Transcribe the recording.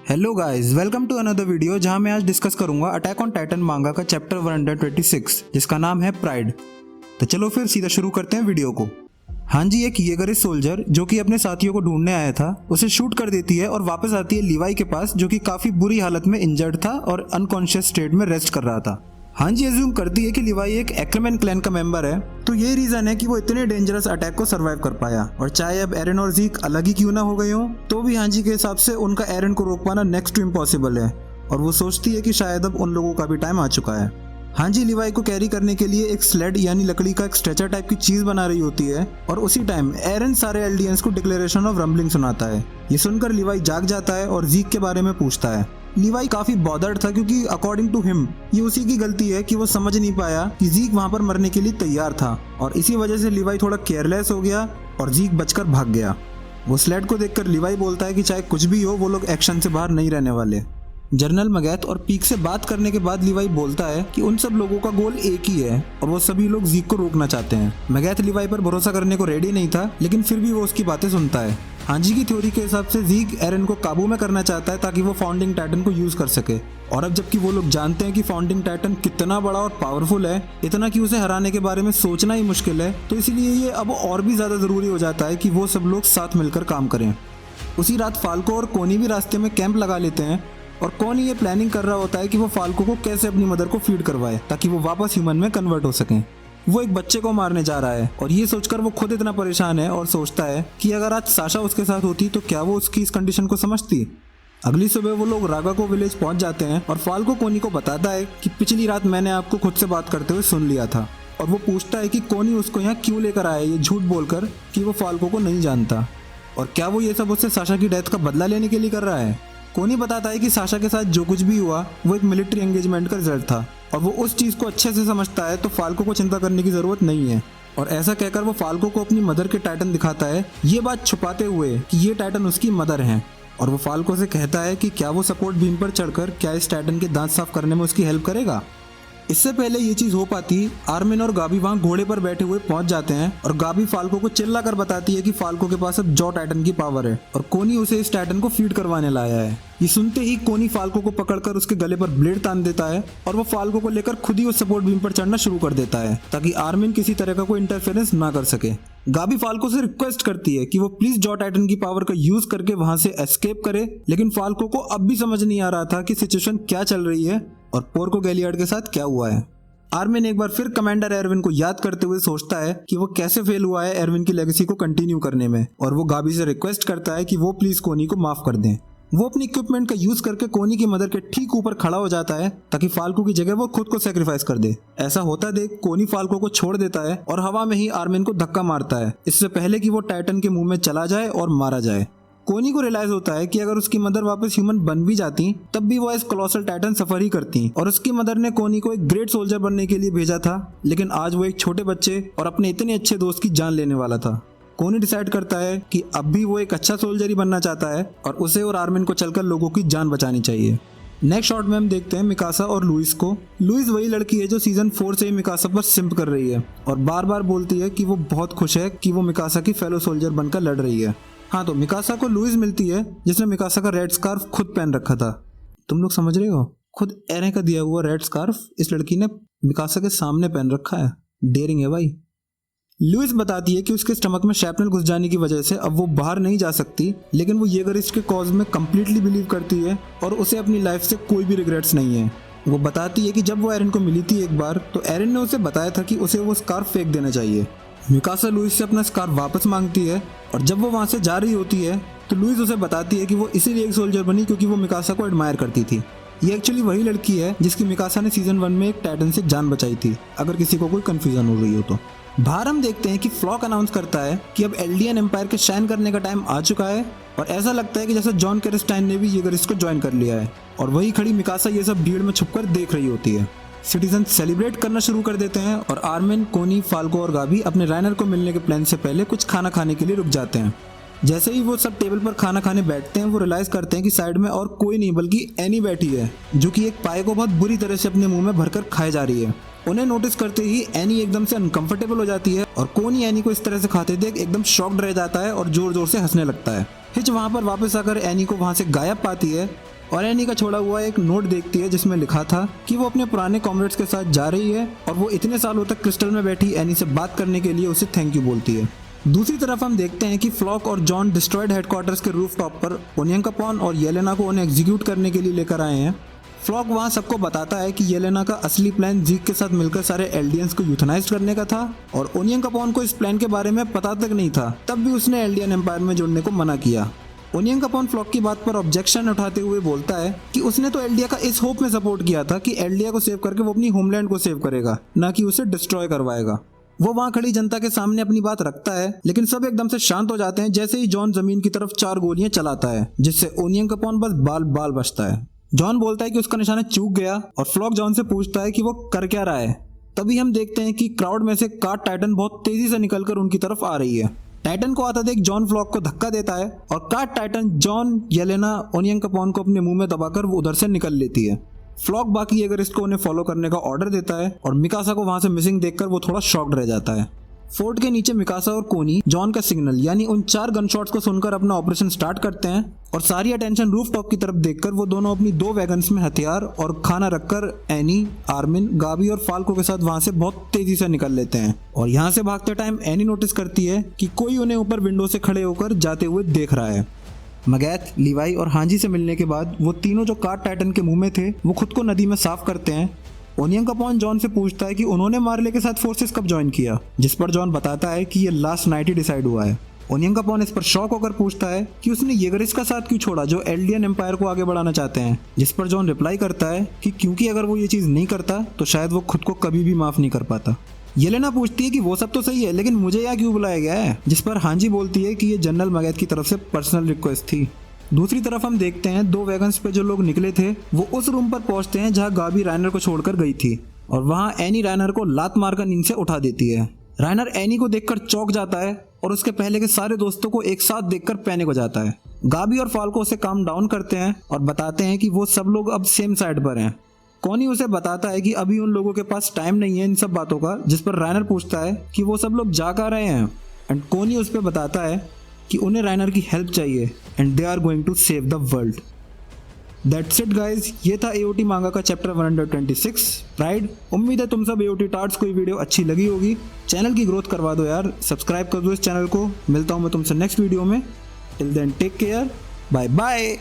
Hello guys, welcome to another video जहां मैं आज डिस्कस करूंगा अटैक ऑन टाइटन मांगा का चैप्टर 126 जिसका नाम है प्राइड। तो चलो फिर सीधा शुरू करते हैं वीडियो को। हाँ जी, एक येगरिस सोल्जर जो कि अपने साथियों को ढूंढने आया था उसे शूट कर देती है और वापस आती है लीवाई के पास जो कि काफी बुरी हालत में इंजर्ड था और अनकॉन्शियस स्टेट में रेस्ट कर रहा था। हाँ जी, एज्यूम करती है कि लीवाई एक एक्रेमैन क्लैन का मेंबर है, तो यही रीजन है कि वो इतने डेंजरस अटैक को सरवाइव कर पाया। और चाहे अब एरन और ज़ीक अलग ही क्यों ना हो गए हो, तो भी हाँ जी के हिसाब से उनका एरन को रोक पाना नेक्स्ट टू इम्पॉसिबल है। और वो सोचती है कि शायद अब उन लोगों का भी टाइम आ चुका है। हाँ जी, लीवाई को कैरी करने के लिए एक स्लेड यानी लकड़ी का एक स्ट्रेचर टाइप की चीज बना रही होती है और उसी टाइम एरन सारे एल्डियंस को डिक्लेरेशन ऑफ रम्बलिंग सुनाता है। ये सुनकर लीवाई जाग जाता है और ज़ीक के बारे में पूछता है। लीवाई काफी बॉदर्ड था क्योंकि अकॉर्डिंग टू हिम ये उसी की गलती है कि वो समझ नहीं पाया कि ज़ीक वहां पर मरने के लिए तैयार था और इसी वजह से लीवाई थोड़ा केयरलेस हो गया और ज़ीक बचकर भाग गया। वो स्लेड को देखकर लीवाई बोलता है कि चाहे कुछ भी हो वो लोग एक्शन से बाहर नहीं रहने वाले। जनरल मैगेथ और पीक से बात करने के बाद लीवाई बोलता है कि उन सब लोगों का गोल एक ही है और वो सभी लोग ज़ीक को रोकना चाहते हैं। मैगेथ लीवाई पर भरोसा करने को रेडी नहीं था, लेकिन फिर भी वो उसकी बातें सुनता है। हांजी की थ्योरी के हिसाब से ज़ीक एरन को काबू में करना चाहता है ताकि वो फाउंडिंग टाइटन को यूज कर सके। और अब जबकि वो लोग जानते हैं कि फाउंडिंग टाइटन कितना बड़ा और पावरफुल है, इतना कि उसे हराने के बारे में सोचना ही मुश्किल है, तो इसलिए ये अब और भी ज्यादा जरूरी हो जाता है कि वो सब लोग साथ मिलकर काम करें। उसी रात फाल्को और कोनी भी रास्ते में कैंप लगा लेते हैं और कोनी ये प्लानिंग कर रहा होता है कि वो फाल्को को कैसे अपनी मदर को फीड करवाए ताकि वो वापस ह्यूमन में कन्वर्ट हो सकें। वो एक बच्चे को मारने जा रहा है और ये सोचकर वो खुद इतना परेशान है और सोचता है कि अगर आज साशा उसके साथ होती तो क्या वो उसकी इस कंडीशन को समझती। अगली सुबह वो लोग रागाको विलेज पहुंच जाते हैं और फाल्को कोनी को बताता है कि पिछली रात मैंने आपको खुद से बात करते हुए सुन लिया था। और वो पूछता है कि कोनी उसको यहाँ क्यों लेकर आया, ये झूठ बोलकर कि वो फाल्को को नहीं जानता और क्या वो ये सब उससे साशा की डेथ का बदला लेने के लिए कर रहा है। कोनी बताता है कि साशा के साथ जो कुछ भी हुआ वो एक मिलिट्री एंगेजमेंट का रिजल्ट था और वो उस चीज को अच्छे से समझता है, तो फाल्को को चिंता करने की जरूरत नहीं है। और ऐसा कहकर वो फाल्को को अपनी मदर के टाइटन दिखाता है, ये बात छुपाते हुए कि ये टाइटन उसकी मदर हैं। और वो फाल्को से कहता है कि क्या वो सपोर्ट बीम पर चढ़कर क्या इस टाइटन के दांत साफ करने में उसकी हेल्प करेगा। इससे पहले ये चीज हो पाती, आर्मिन और गाबी वहां घोड़े पर बैठे हुए पहुंच जाते हैं और गाबी फाल्को को चिल्ला कर बताती है कि फाल्को के पास अब जॉ टाइटन की पावर है और कोनी उसे इस टाइटन को फीड करवाने लाया है। ये सुनते ही कोनी फाल्को को पकड़कर उसके गले पर ब्लेड तान देता है और वो फाल्को को लेकर खुद ही उस सपोर्ट बीम पर चढ़ना शुरू कर देता है ताकि आर्मिन किसी तरह का कोई इंटरफेरेंस ना कर सके। गाबी फाल्को से रिक्वेस्ट करती है कि वो प्लीज जॉ टाइटन की पावर का यूज करके वहां से एस्केप करे, लेकिन फाल्को को अब भी समझ नहीं आ रहा था कि सिचुएशन क्या चल रही है और पोर्को गैलियार्ड के साथ क्या हुआ है। आर्मिन एक बार फिर कमांडर एरविन को याद करते हुए सोचता है कि वो कैसे फेल हुआ है एरविन की लेगेसी को कंटिन्यू करने में और वो गाबी से रिक्वेस्ट करता है कि वो प्लीज कोनी को माफ कर दें। वो अपनी इक्विपमेंट का यूज करके कोनी की मदर के ठीक ऊपर खड़ा हो जाता है ताकि फाल्को की जगह वो खुद को सेक्रीफाइस कर दे। ऐसा होता देख कोनी फाल्को को छोड़ देता है और हवा में ही आर्मिन को धक्का मारता है, इससे पहले कि वो टाइटन के मुंह में चला जाए और मारा जाए। कोनी को रियलाइज होता है कि अगर उसकी मदर वापस ह्यूमन बन भी जाती तब भी वो एज कोलोसल टाइटन सफर ही करती और उसकी मदर ने कोनी को एक ग्रेट सोल्जर बनने के लिए भेजा था, लेकिन आज वो एक छोटे बच्चे और अपने इतने अच्छे दोस्त की जान लेने वाला था। कोनी डिसाइड करता है कि अब भी वो एक अच्छा सोल्जर ही बनना चाहता है और उसे और आर्मिन को चलकर लोगों की जान बचानी चाहिए। नेक्स्ट शॉट में हम देखते हैं मिकासा और लुइस को। लुइस वही लड़की है जो सीजन 4 से ही मिकासा पर सिंप कर रही है और बार बार बोलती है कि वो बहुत खुश है कि वो मिकासा की फेलो सोल्जर बनकर लड़ रही है। हाँ, तो मिकासा को लुइस मिलती है जिसने मिकासा का रेड स्कार्फ खुद पहन रखा था। तुम लोग समझ रहे हो, खुद एरे का दिया हुआ रेड स्कार्फ इस लड़की ने मिकासा के सामने पहन रखा है। डेयरिंग है भाई। लुइस बताती है कि उसके स्टमक में शैपनल घुस जाने की वजह से अब वो बाहर नहीं जा सकती, लेकिन वो येगरिस्ट के कॉज में कंप्लीटली बिलीव करती है और उसे अपनी लाइफ से कोई भी रिग्रेट्स नहीं है। वो बताती है कि जब वो एरन को मिली थी एक बार, तो एरन ने उसे बताया था कि उसे वो स्कार्फ फेंक देना चाहिए। मिकासा लुइस से अपना स्कार्फ वापस मांगती है और जब वो वहां से जा रही होती है तो लुइस उसे बताती है कि वो इसीलिए एक सोल्जर बनी क्योंकि वो मिकासा को एडमायर करती थी। ये एक्चुअली वही लड़की है जिसकी मिकासा ने सीजन 1 में एक टाइटन से जान बचाई थी, अगर किसी को कोई कंफ्यूजन हो रही हो तो। बाहर हम देखते हैं कि फ्लॉक अनाउंस करता है कि अब एल्डियन एम्पायर के शाइन करने का टाइम आ चुका है और ऐसा लगता है कि जैसे जॉन कैरेस्टाइन ने भी येगरिस्ट को ज्वाइन कर लिया है और वही खड़ी मिकासा ये सब भीड़ में छुपकर देख रही होती है। सिटीजन सेलिब्रेट करना शुरू कर देते हैं और आर्मिन, कोनी, फाल्को और गाबी अपने राइनर को मिलने के प्लान से पहले कुछ खाना खाने के लिए रुक जाते हैं। जैसे ही वो सब टेबल पर खाना खाने बैठते हैं वो रियलाइज करते हैं कि साइड में और कोई नहीं बल्कि एनी बैठी है जो कि एक पाए को बहुत बुरी तरह से अपने मुंह में भरकर खाए जा रही है। उन्हें नोटिस करते ही एनी एकदम से अनकंफर्टेबल हो जाती है और कोनी एनी को इस तरह से खाते देख एकदम शॉक्ड रह जाता है और जोर जोर से हंसने लगता है। हिच वहां पर वापस आकर एनी को वहां से गायब पाती है और एनी का छोड़ा हुआ एक नोट देखती है जिसमें लिखा था कि वो अपने पुराने कॉमरेड्स के साथ जा रही है और वो इतने सालों तक क्रिस्टल में बैठी एनी से बात करने के लिए उसे थैंक यू बोलती है। दूसरी तरफ हम देखते हैं कि फ्लॉक और जॉन डिस्ट्रॉयड हेडक्वार्टर्स के रूफटॉप पर ओनियंकापॉन और येलेना को उन्हें एग्जीक्यूट करने के लिए लेकर आए हैं। फ्लॉक वहाँ सबको बताता है कि येलेना का असली प्लान जीक के साथ मिलकर सारे एल्डियंस को यूथनाइज करने का था और ओनियंकापॉन को इस प्लान के बारे में पता तक नहीं था, तब भी उसने एल्डियन एम्पायर में जुड़ने को मना किया। ओनियंकापॉन फ्लॉक की बात पर ऑब्जेक्शन उठाते हुए बोलता है कि उसने तो एल्डिया का इस होप में सपोर्ट किया था कि एल्डिया को सेव करके वो अपनी होमलैंड को सेव करेगा, ना कि उसे डिस्ट्रॉय करवाएगा। वो वहाँ खड़ी जनता के सामने अपनी बात रखता है, लेकिन सब एकदम से शांत हो जाते हैं जैसे ही जॉन जमीन की तरफ 4 गोलियां चलाता है, जिससे ओनियंकापॉन बस बाल बाल बचता है। जॉन बोलता है कि उसका निशाना चूक गया और फ्लॉक जॉन से पूछता है कि वो कर क्या रहा है। तभी हम देखते हैं कि क्राउड में से कार्ड टाइटन बहुत तेजी से निकलकर उनकी तरफ आ रही है। टाइटन को आता देख जॉन फ्लॉक को धक्का देता है और कार्ड टाइटन जॉन, येलेना, ओनियंकापॉन को अपने मुंह में दबाकर वो उधर से निकल लेती है। फ्लॉक बाकी एगरिस्ट को उन्हें फॉलो करने का ऑर्डर देता है और मिकासा को वहां से मिसिंग देखकर वो थोड़ा शॉक्ड रह जाता है। फोर्ट के नीचे मिकासा और कोनी जॉन का सिग्नल यानी उन 4 गन शॉट्स को सुनकर अपना ऑपरेशन स्टार्ट करते हैं और सारी अटेंशन रूफटॉप की तरफ देखकर वो दोनों अपनी 2 वैगन्स में हथियार और खाना रखकर एनी, आर्मिन, गाबी और फाल्को के साथ वहां से बहुत तेजी से निकल लेते हैं। और यहाँ से भागते टाइम एनी नोटिस करती है कि कोई उन्हें ऊपर विंडो से खड़े होकर जाते हुए देख रहा है। मगैथ, लीवाई और हांजी से मिलने के बाद वो तीनों जो कार्ड टाइटन के मुंह में थे वो खुद को नदी में साफ करते हैं। ओनियंकापॉन जॉन से पूछता है कि उन्होंने मार्ले के साथ फोर्सेस कब ज्वाइन किया, जिस पर जॉन बताता है कि ये लास्ट नाइट ही डिसाइड हुआ है। ओनियंकापॉन इस पर शॉक होकर पूछता है कि उसने येगरिस का साथ क्यों छोड़ा जो एल्डियन एम्पायर को आगे बढ़ाना चाहते हैं, जिस पर जॉन रिप्लाई करता है कि क्योंकि अगर वो ये चीज़ नहीं करता तो शायद वो खुद को कभी भी माफ़ नहीं कर पाता। येलेना पूछती है कि वो सब तो सही है लेकिन मुझे यहाँ क्यों बुलाया गया है, जिस पर हांजी बोलती है कि ये जनरल मगैथ की तरफ से पर्सनल रिक्वेस्ट थी। दूसरी तरफ हम देखते हैं 2 वैगन्स पे जो लोग निकले थे वो उस रूम पर पहुंचते हैं जहां गाबी राइनर को छोड़कर गई थी और वहां एनी राइनर को लात मारकर नींद से उठा देती है। राइनर एनी को देखकर चौंक जाता है और उसके पहले के सारे दोस्तों को एक साथ देखकर पैनिक हो जाता है। गाबी और फाल्को उसे काम डाउन करते हैं और बताते हैं कि वो सब लोग अब सेम साइड पर हैं। कोनी उसे बताता है कि अभी उन लोगों के पास टाइम नहीं है इन सब बातों का, जिस पर राइनर पूछता है कि वो सब लोग जा कहाँ रहे हैं एंड कोनी उस पर बताता है कि उन्हें राइनर की हेल्प चाहिए and they are going to save the world. That's it guys, ये था एओटी मांगा का चैप्टर 126 प्राइड। उम्मीद है तुम सब एओटी टार्ट्स को ये वीडियो अच्छी लगी होगी। चैनल की ग्रोथ करवा दो यार, सब्सक्राइब कर दो इस चैनल को। मिलता हूँ मैं तुमसे नेक्स्ट वीडियो में। Till then take care, bye bye.